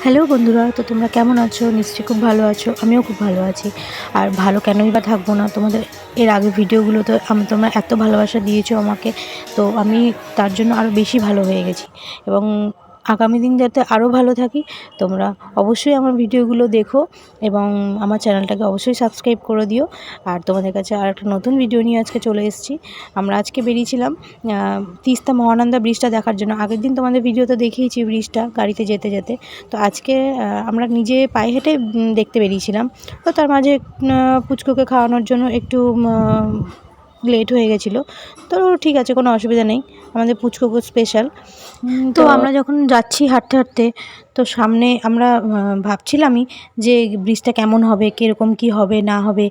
Hello বন্ধুরা, তো তোমরা কেমন আছো? নিশ্চয়ই খুব ভালো আছো। আমিও খুব ভালো আছি। আর ভালো কেনই বা থাকবো না? তোমাদের এর আগে ভিডিওগুলোতে তোমরা এত ভালোবাসা দিয়েছো আমাকে, তো আমি তার জন্য আরও বেশি ভালো হয়ে গেছি। এবং আগামী দিন যাতে আরও ভালো থাকি, তোমরা অবশ্যই আমার ভিডিওগুলো দেখো এবং আমার চ্যানেলটাকে অবশ্যই সাবস্ক্রাইব করে দিও। আর তোমাদের কাছে আর একটা নতুন ভিডিও নিয়ে আজকে চলে এসেছি। আমরা আজকে বেরিয়েছিলাম তিস্তা মহানন্দা ব্রিজটা দেখার জন্য। আগের দিন তোমাদের ভিডিওতে দেখিয়েছি ব্রিজটা গাড়িতে যেতে যেতে। তো আজকে আমরা নিজে পায়ে হেঁটে দেখতে বেরিয়েছিলাম। তো তার মাঝে পুচকুকে খাওয়ানোর জন্য একটু লেট হয়ে গেছিলো। তো ঠিক আছে, কোনো অসুবিধা নেই, আমাদের পুচকুকে স্পেশাল। তো আমরা যখন যাচ্ছি হাঁটতে হাঁটতে, তো সামনে আমরা ভাবছিলামই যে ব্রিজটা কেমন হবে, কীরকম কী হবে না হবে।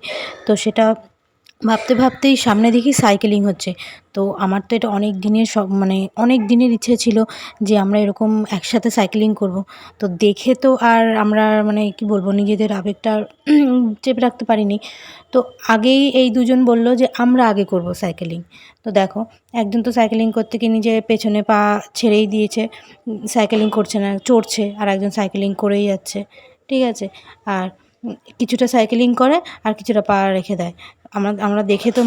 তো সেটা ভাবতে ভাবতেই সামনে দেখি সাইকেলিং হচ্ছে। তো আমার তো এটা অনেক দিনের অনেক দিনের ইচ্ছে ছিল যে আমরা এরকম একসাথে সাইকেলিং করব। তো দেখে তো আর আমরা কি বলবো, নিজেদের আবেগটা চেপে রাখতে পারিনি। তো আগেই এই দুজন বলল যে আমরা আগে করব সাইকেলিং। তো দেখো, একজন তো সাইকেলিং করতে গিয়ে নিজে পেছনে পা ছেড়েই দিয়েছে, সাইকেলিং করছে না, চড়ছে, আর একজন সাইকেলিং করেই যাচ্ছে। ঠিক আছে। আর কিছুটা সাইকেলিং করে আর কিছুটা পা রেখে দেয়। আমরা দেখে তো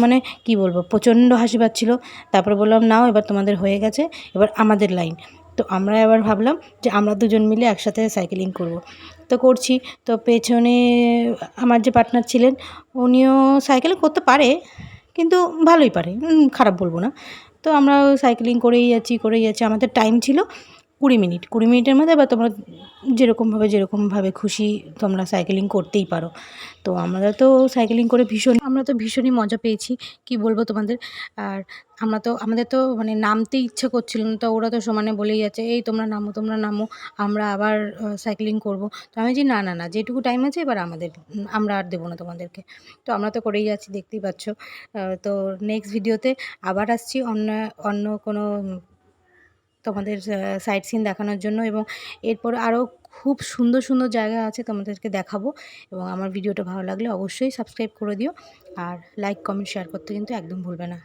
কি বলবো, প্রচণ্ড হাসি পাচ্ছিল। তারপরে বললাম, নাও এবার তোমাদের হয়ে গেছে, এবার আমাদের লাইন। তো আমরা এবার ভাবলাম যে আমরা দুজন মিলে একসাথে সাইকেলিং করব। তো করছি। তো পেছনে আমার যে পার্টনার ছিলেন, উনিও সাইকেলিং করতে পারে, কিন্তু ভালোই পারে, খারাপ বলবো না। তো আমরা সাইকেলিং করেই যাচ্ছি। আমাদের টাইম ছিল 20 মিনিট। 20 মিনিটের মধ্যে এবার তোমরা যেরকমভাবে খুশি তোমরা সাইকেলিং করতেই পারো। তো আমরা তো সাইকেলিং করে ভীষণই মজা পেয়েছি, কি বলবো তোমাদের। আর আমাদের তো নামতে ইচ্ছা করছিল না। তো ওরা তো সমানে বলেই যাচ্ছে, এই তোমরা নামো, আমরা আবার সাইকেলিং করব। তো আমি বলছি, না না না, যেটুকু টাইম আছে এবার আমাদের, আমরা আর দেবো না তোমাদেরকে। তো আমরা তো করেই যাচ্ছি, দেখতেই পাচ্ছ। তো নেক্সট ভিডিওতে আবার আসছি অন্য অন্য কোনো তোমাদের সাইট সিন দেখানোর জন্য। এবং এরপর আরও খুব সুন্দর সুন্দর জায়গা আছে, তোমাদেরকে দেখাবো। এবং আমার ভিডিওটা ভালো লাগলে অবশ্যই সাবস্ক্রাইব করে দিও। আর লাইক, কমেন্ট, শেয়ার করতে কিন্তু একদম ভুলবে না।